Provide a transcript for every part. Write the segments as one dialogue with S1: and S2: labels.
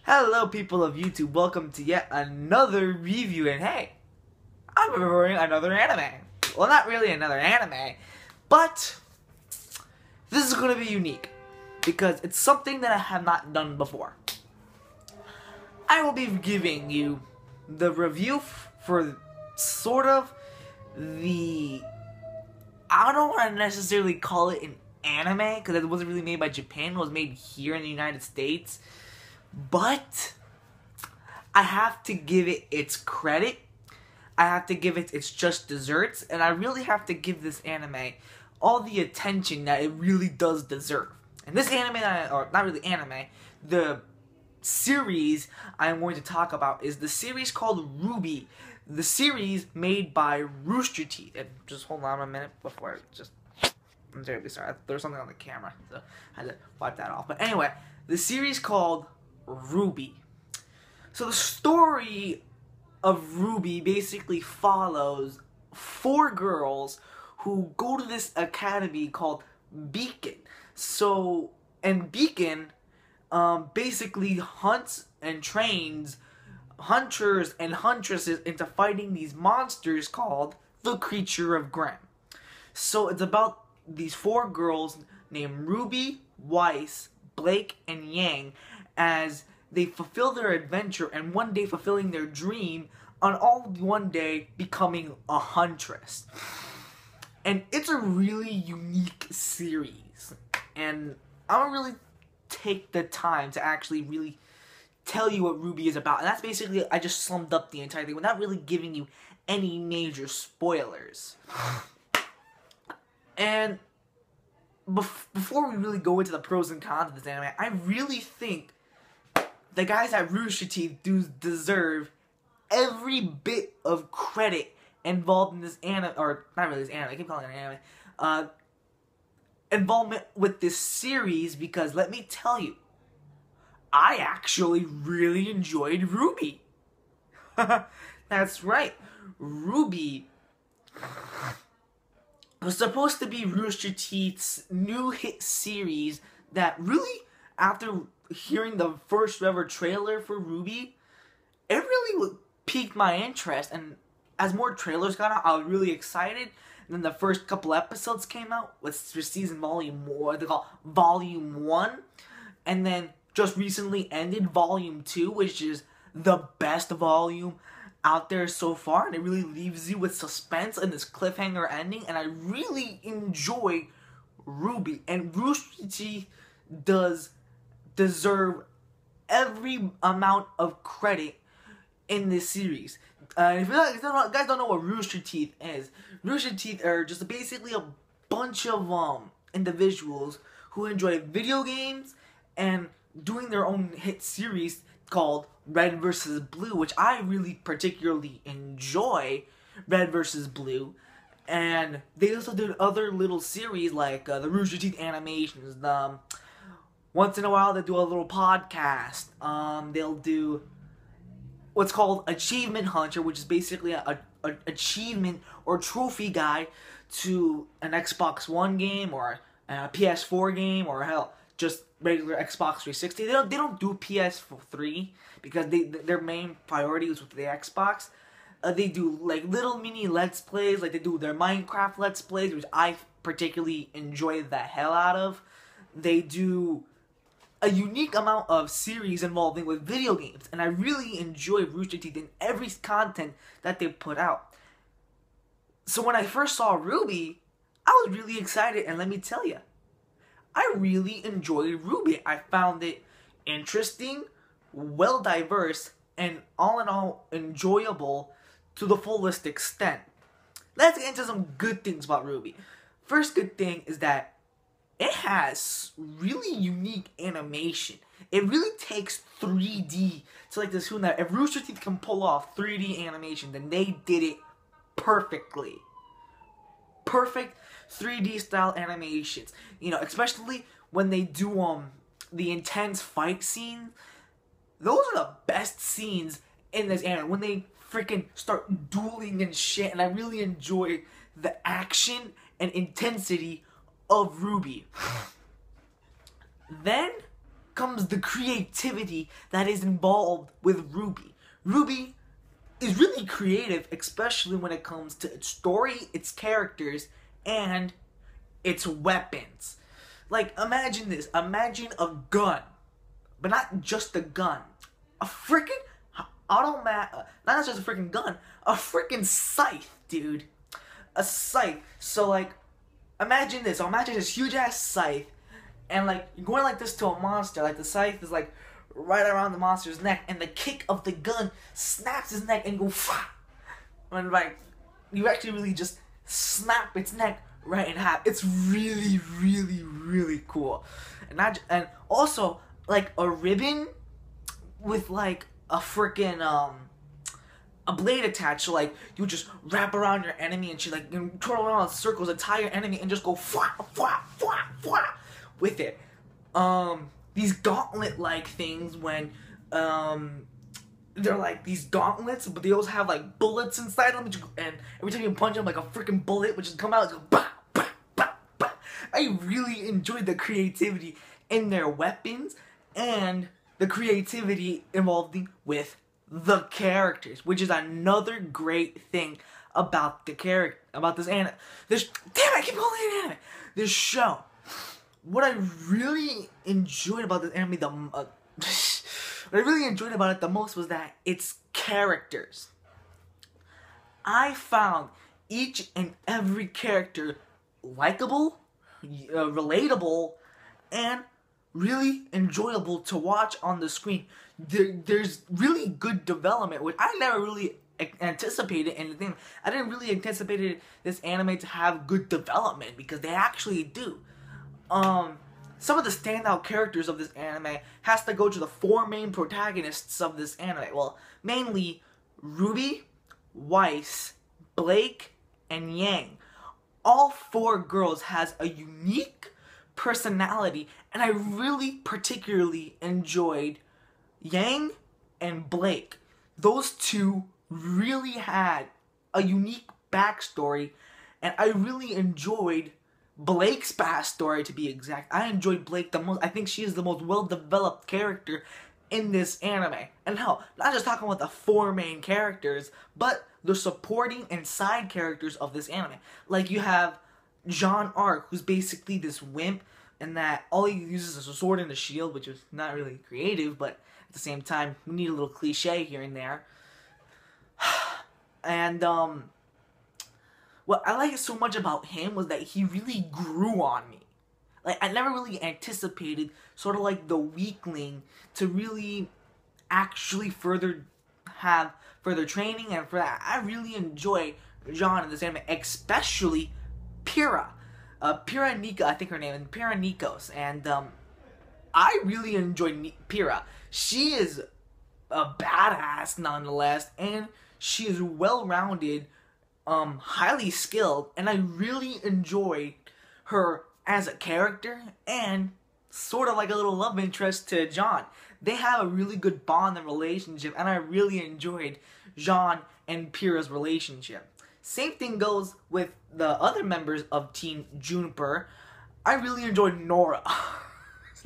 S1: Hello people of YouTube, welcome to yet another review, and hey, I'm reviewing another anime. Well, not really another anime, but this is going to be unique, because it's something that I have not done before. I will be giving you the review for sort of the, I don't want to necessarily call it an anime, because it wasn't really made by Japan, it was made here in the United States. But I have to give it its credit. I have to give it its just desserts. And I really have to give this anime all the attention that it really does deserve. And this anime, or not really anime, the series I'm going to talk about is the series called RWBY. The series made by Roosterteeth. And just hold on a minute before I'm terribly sorry. There's something on the camera, so I had to wipe that off. But anyway, the series called RWBY. So the story of RWBY basically follows 4 girls who go to this academy called Beacon. And Beacon basically hunts and trains hunters and huntresses into fighting these monsters called the Creature of Grimm. So it's about these 4 girls named Ruby, Weiss, Blake, and Yang, as they fulfill their adventure and one day fulfilling their dream on all one day becoming a huntress. And it's a really unique series. And I don't really take the time to actually really tell you what RWBY is about. And that's basically, I just summed up the entire thing without really giving you any major spoilers. And before we really go into the pros and cons of this anime, I really think the guys at Roosterteeth do deserve every bit of credit involved in this anime, or not really this anime, I keep calling it an anime, involvement with this series, because let me tell you, I actually really enjoyed RWBY. That's right, RWBY was supposed to be Roosterteeth's new hit series that really, after hearing the first ever trailer for RWBY, it really piqued my interest, and as more trailers got out, I was really excited. And then the first couple episodes came out with season volume 1, and then just recently ended volume 2, which is the best volume out there so far, and it really leaves you with suspense and this cliffhanger ending, and I really enjoy RWBY, and Roosterteeth does deserve every amount of credit in this series. If you guys don't know what Roosterteeth is, Roosterteeth are just basically a bunch of individuals who enjoy video games and doing their own hit series called Red vs. Blue, which I really particularly enjoy, Red vs. Blue. And they also did other little series like the Roosterteeth animations. Once in a while they do a little podcast. They'll do what's called Achievement Hunter, which is basically a achievement or trophy guide to an Xbox One game or a PS4 game, or hell, just regular Xbox 360. They don't do PS3 because their main priority is with the Xbox. They do like little mini Let's Plays, like they do their Minecraft Let's Plays, which I particularly enjoy the hell out of. They do a unique amount of series involving with video games, and I really enjoy Roosterteeth in every content that they put out. So when I first saw RWBY, I was really excited, and let me tell you, I really enjoyed RWBY. I found it interesting, well diverse, and all in all enjoyable to the fullest extent. Let's get into some good things about RWBY. First good thing is that it has really unique animation. It really takes 3D to like this. That if Roosterteeth can pull off 3D animation, then they did it perfectly. Perfect 3D style animations. You know, especially when they do the intense fight scenes. Those are the best scenes in this anime. When they freaking start dueling and shit, and I really enjoy the action and intensity of RWBY. Then comes the creativity that is involved with RWBY. RWBY is really creative, especially when it comes to its story, its characters, and its weapons. Like, imagine this. Imagine a gun. But not just a gun. A freaking not just a freaking gun. A freaking scythe, dude. A scythe. So, like, imagine this. Imagine this huge-ass scythe. And, like, you're going like this to a monster. Like, the scythe is, like, right around the monster's neck. And the kick of the gun snaps his neck and you go, Fah! And, like, you actually really just snap its neck right in half. It's really, really, really cool. And also, like, a ribbon with, like, a freaking, a blade attached. So, like, you just wrap around your enemy and she, like, you twirl around in circles, tie your enemy, and just go, fwah, fwah, fwah, fwah, with it. These gauntlet-like things when, they're like these gauntlets, but they also have, like, bullets inside them, and every time you punch them, like, a freaking bullet, which just come out, it's go, bah, bah, bah, bah. I really enjoyed the creativity in their weapons, and the creativity involving with the characters, which is another great thing about the this anime. I keep calling it anime. This show. What I really enjoyed about this anime what I really enjoyed about it the most was that its characters. I found each and every character likable, relatable, and really enjoyable to watch on the screen. There's really good development, which I never really anticipated anything. I didn't really anticipate this anime to have good development, because they actually do. Some of the standout characters of this anime has to go to the 4 main protagonists of this anime. Well, mainly RWBY, Weiss, Blake, and Yang. All 4 girls has a unique personality, and I really particularly enjoyed Yang and Blake. Those 2 really had a unique backstory, and I really enjoyed Blake's backstory, to be exact. I enjoyed Blake the most. I think she is the most well-developed character in this anime. And hell, not just talking about the 4 main characters, but the supporting and side characters of this anime. Like, you have Jean Arc, who's basically this wimp, and that all he uses is a sword and a shield, which is not really creative, but at the same time, we need a little cliche here and there. And, what I like so much about him was that he really grew on me. Like, I never really anticipated sort of like the weakling to really actually have further training, and for that, I really enjoy Jean in this anime, especially Pyrrha. Pyrrha Nika, I think her name is Pyrrha Nikos, and I really enjoy Pyrrha. She is a badass nonetheless, and she is well-rounded, highly skilled, and I really enjoyed her as a character, and sort of like a little love interest to Jean. They have a really good bond and relationship, and I really enjoyed Jean and Pyrrha's relationship. Same thing goes with the other members of Team Juniper. I really enjoyed Nora.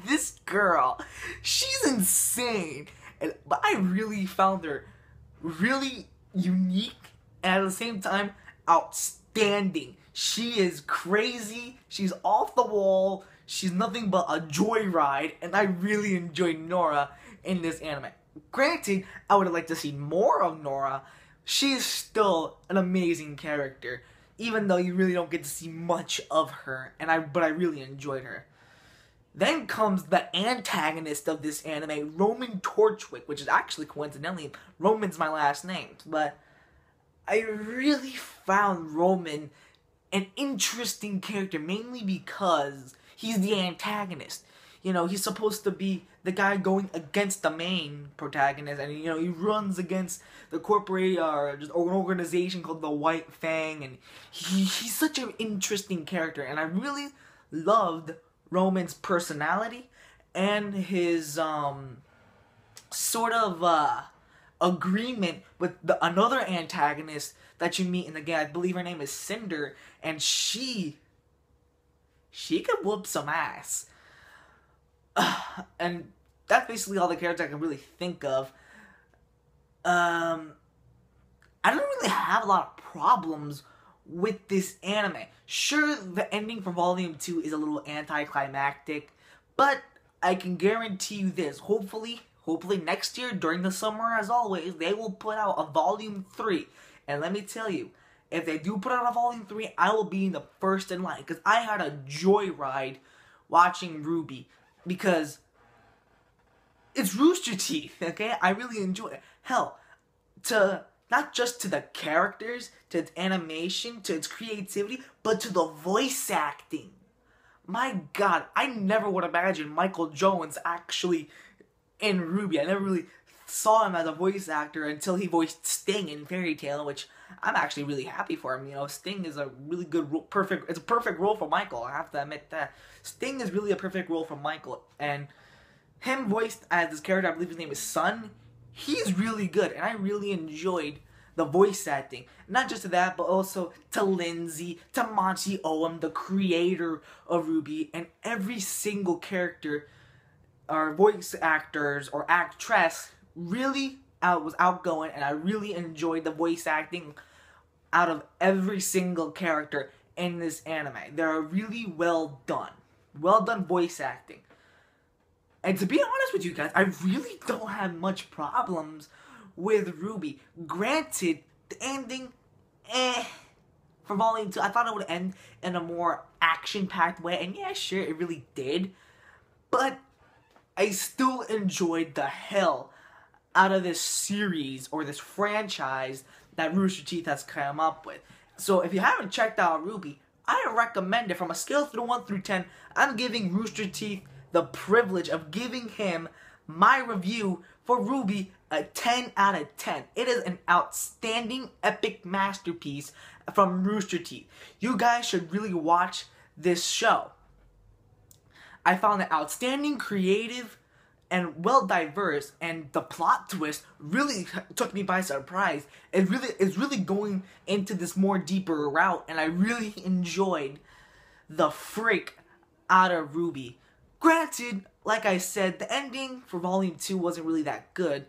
S1: This girl, she's insane, but I really found her really unique, and at the same time, outstanding. She is crazy, she's off the wall, she's nothing but a joyride, and I really enjoyed Nora in this anime. Granted, I would have liked to see more of Nora. She is still an amazing character, even though you really don't get to see much of her, but I really enjoyed her. Then comes the antagonist of this anime, Roman Torchwick, which is actually, coincidentally, Roman's my last name, but I really found Roman an interesting character, mainly because he's the antagonist. You know, he's supposed to be the guy going against the main protagonist, and, you know, he runs against the corporate, or just an organization called the White Fang, and he's such an interesting character, and I really loved Roman's personality, and his, sort of, agreement with another antagonist that you meet in the game. I believe her name is Cinder, and she could whoop some ass. And that's basically all the characters I can really think of. I don't really have a lot of problems with this anime. Sure, the ending for Volume 2 is a little anticlimactic, but I can guarantee you this. Hopefully next year, during the summer, as always, they will put out a Volume 3. And let me tell you, if they do put out a Volume 3, I will be the first in line. Because I had a joyride watching RWBY. Because it's Rooster Teeth, okay? I really enjoy it. Hell, not just to the characters, to its animation, to its creativity, but to the voice acting. My God, I never would imagine Michael Jones actually in RWBY. I never really saw him as a voice actor until he voiced Sting in Fairy Tail, which I'm actually really happy for him. You know, Sting is a really good, it's a perfect role for Michael. I have to admit that. Sting is really a perfect role for Michael, and him voiced as this character, I believe his name is Sun, he's really good, and I really enjoyed the voice acting. Not just to that, but also to Lindsay, to Monty Oum, the creator of RWBY, and every single character, or voice actors, or actress, really was outgoing, and I really enjoyed the voice acting out of every single character in this anime. They're really well done voice acting. And to be honest with you guys, I really don't have much problems with RWBY. Granted, the ending, for Volume 2, I thought it would end in a more action-packed way, and yeah, sure, it really did. But I still enjoyed the hell out of this series, or this franchise, that Rooster Teeth has come up with. So if you haven't checked out RWBY, I recommend it. From a scale of 1 through 10, I'm giving Rooster Teeth the privilege of giving him my review for RWBY a 10 out of 10. It is an outstanding, epic masterpiece from Rooster Teeth. You guys should really watch this show. I found it outstanding, creative, and well diverse, and the plot twist really took me by surprise. It's really going into this more deeper route, and I really enjoyed the freak out of RWBY. Granted, like I said, the ending for Volume 2 wasn't really that good.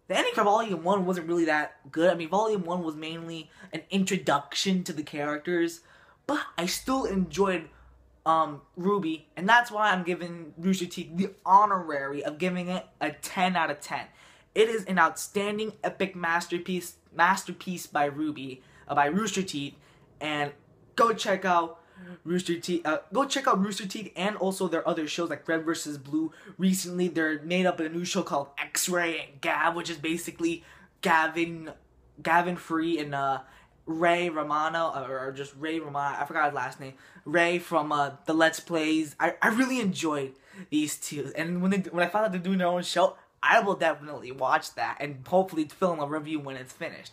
S1: The ending for Volume 1 wasn't really that good. I mean, Volume 1 was mainly an introduction to the characters, but I still enjoyed RWBY, and that's why I'm giving Rooster Teeth the honorary of giving it a 10 out of 10. It is an outstanding, epic masterpiece by RWBY, by Rooster Teeth, and go check out Rooster Teeth. Rooster Teeth and also their other shows like Red vs. Blue. Recently, they're made up in a new show called X-Ray and Gav, which is basically Gavin Free and Ray Romano, or just Ray Romano, I forgot his last name. Ray from the Let's Plays. I really enjoyed these two, and when I found out they're doing their own show, I will definitely watch that and hopefully film a review when it's finished.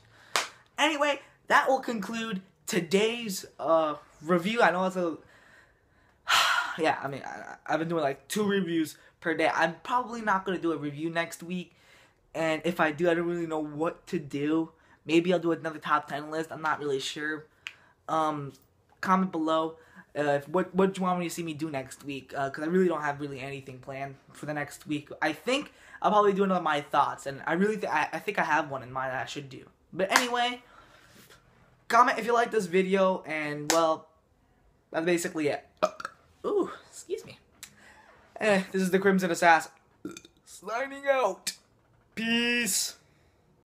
S1: Anyway, that will conclude today's review. I know it's a yeah. I mean, I've been doing like 2 reviews per day. I'm probably not gonna do a review next week, and if I do, I don't really know what to do. Maybe I'll do another top 10 list. I'm not really sure. Comment below what you want me to see me do next week. Because I really don't have anything planned for the next week. I think I'll probably do another My Thoughts. And I really I think I have one in mind that I should do. But anyway, comment if you like this video. And, well, that's basically it. Ooh, excuse me. This is the Crimson Assassin. Signing out. Peace.